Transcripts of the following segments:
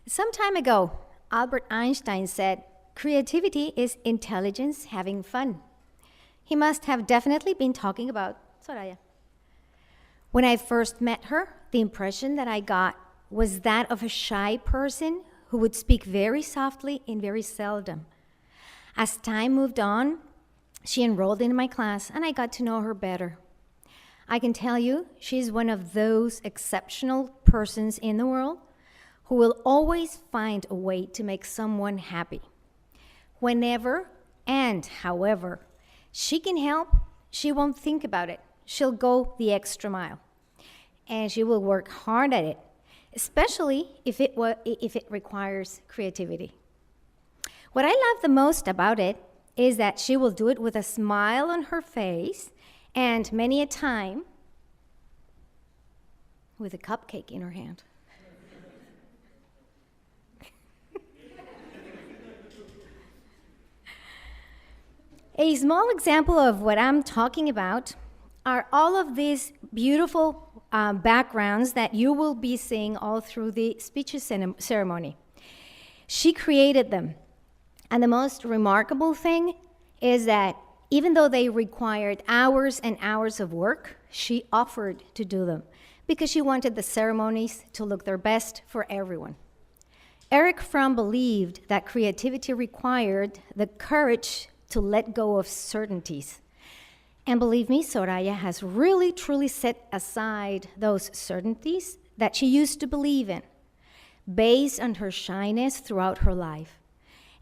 Some time ago, Albert Einstein said, creativity is intelligence having fun. He must have definitely been talking about Zoraya. When I first met her, the impression that I got was that of a shy person who would speak very softly and very seldom. As time moved on, she enrolled in my class and I got to know her better. I can tell you, she's one of those exceptional persons in the world who will always find a way to make someone happy. Whenever and however she can help, she won't think about it. She'll go the extra mile. And she will work hard at it, especially if it requires creativity. What I love the most about it is that she will do it with a smile on her face and many a time with a cupcake in her hand. A small example of what I'm talking about are all of these beautiful backgrounds that you will be seeing all through the speeches ceremony. She created them. And the most remarkable thing is that even though they required hours and hours of work, she offered to do them because she wanted the ceremonies to look their best for everyone. Eric Fromm believed that creativity required the courage to let go of certainties. And believe me, Zoraya has really, truly set aside those certainties that she used to believe in, based on her shyness throughout her life,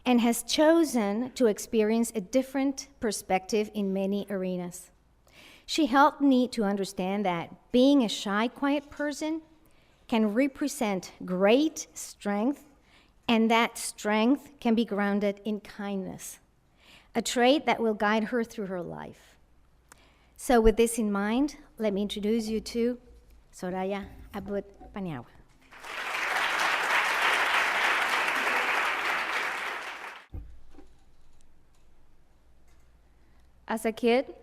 and has chosen to experience a different perspective in many arenas. She helped me to understand that being a shy, quiet person can represent great strength, and that strength can be grounded in kindness, a trait that will guide her through her life. So with this in mind, let me introduce you to Zoraya Abud Paniagua. As a kid,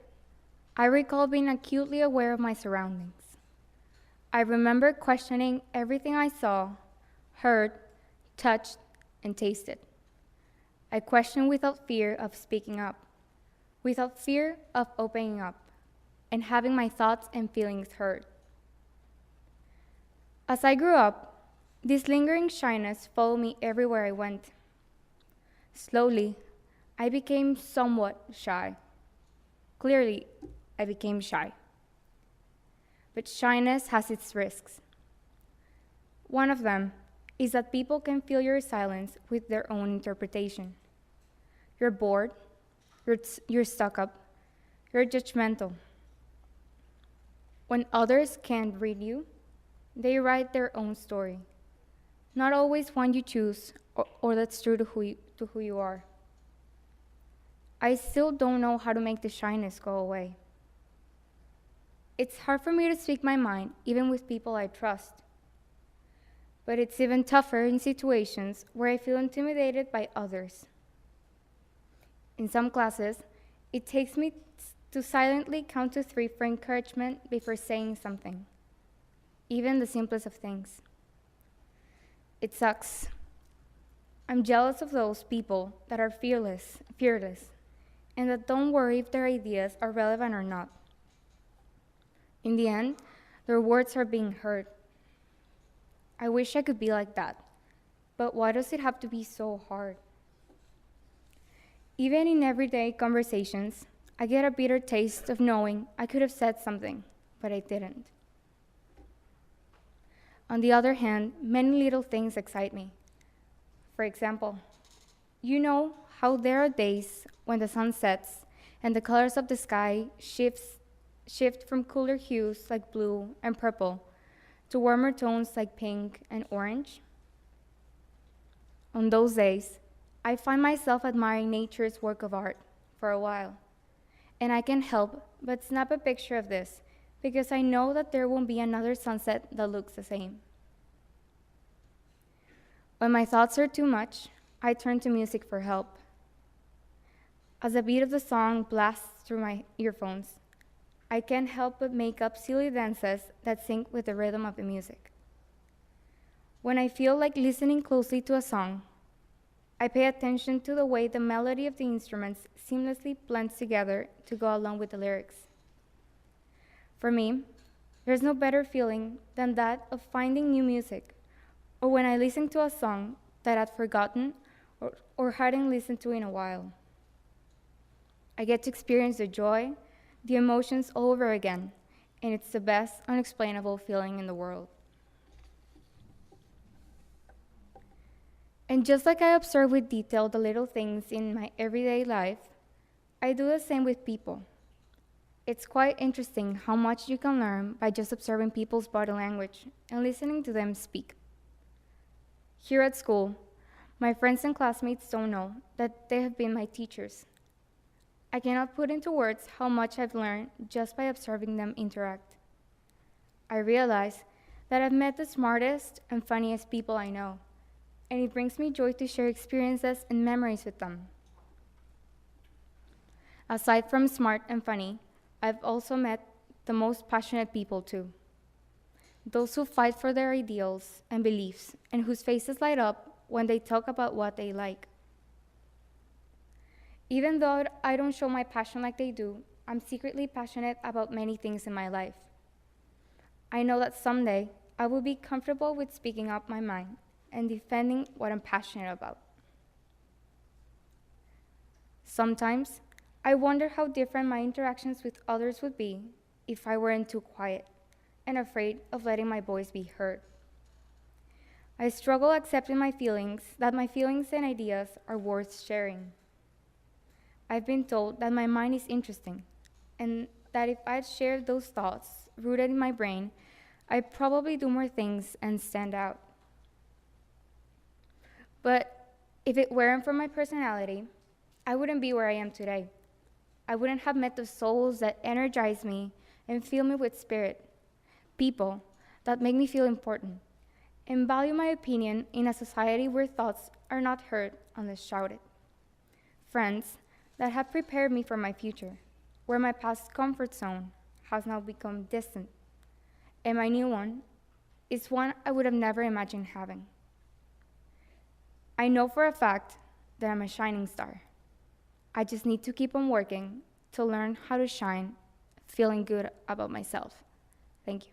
I recall being acutely aware of my surroundings. I remember questioning everything I saw, heard, touched, and tasted. I questioned without fear of speaking up, without fear of opening up, and having my thoughts and feelings heard. As I grew up, this lingering shyness followed me everywhere I went. Slowly, I became somewhat shy. Clearly, I became shy. But shyness has its risks. One of them is that people can fill your silence with their own interpretation. You're bored, you're stuck up, you're judgmental. When others can't read you, they write their own story, not always one you choose or that's true to who you are. I still don't know how to make the shyness go away. It's hard for me to speak my mind, even with people I trust. But it's even tougher in situations where I feel intimidated by others. In some classes, it takes me to silently count to 3 for encouragement before saying something, even the simplest of things. It sucks. I'm jealous of those people that are fearless, and that don't worry if their ideas are relevant or not. In the end, their words are being heard. I wish I could be like that, but why does it have to be so hard? Even in everyday conversations, I get a bitter taste of knowing I could have said something, but I didn't. On the other hand, many little things excite me. For example, you know how there are days when the sun sets and the colors of the sky shift from cooler hues like blue and purple to warmer tones like pink and orange? On those days, I find myself admiring nature's work of art for a while, and I can't help but snap a picture of this because I know that there won't be another sunset that looks the same. When my thoughts are too much, I turn to music for help. As the beat of the song blasts through my earphones, I can't help but make up silly dances that sync with the rhythm of the music. When I feel like listening closely to a song, I pay attention to the way the melody of the instruments seamlessly blends together to go along with the lyrics. For me, there's no better feeling than that of finding new music, or when I listen to a song that I'd forgotten or hadn't listened to in a while. I get to experience the joy, the emotions all over again, and it's the best unexplainable feeling in the world. And just like I observe with detail the little things in my everyday life, I do the same with people. It's quite interesting how much you can learn by just observing people's body language and listening to them speak. Here at school, my friends and classmates don't know that they have been my teachers. I cannot put into words how much I've learned just by observing them interact. I realize that I've met the smartest and funniest people I know, and it brings me joy to share experiences and memories with them. Aside from smart and funny, I've also met the most passionate people too. Those who fight for their ideals and beliefs and whose faces light up when they talk about what they like. Even though I don't show my passion like they do, I'm secretly passionate about many things in my life. I know that someday I will be comfortable with speaking up my mind and defending what I'm passionate about. Sometimes, I wonder how different my interactions with others would be if I weren't too quiet and afraid of letting my voice be heard. I struggle accepting that my feelings and ideas are worth sharing. I've been told that my mind is interesting, and that if I'd shared those thoughts rooted in my brain, I'd probably do more things and stand out. But if it weren't for my personality, I wouldn't be where I am today. I wouldn't have met the souls that energize me and fill me with spirit, people that make me feel important, and value my opinion in a society where thoughts are not heard unless shouted. Friends that have prepared me for my future, where my past comfort zone has now become distant, and my new one is one I would have never imagined having. I know for a fact that I'm a shining star. I just need to keep on working to learn how to shine, feeling good about myself. Thank you.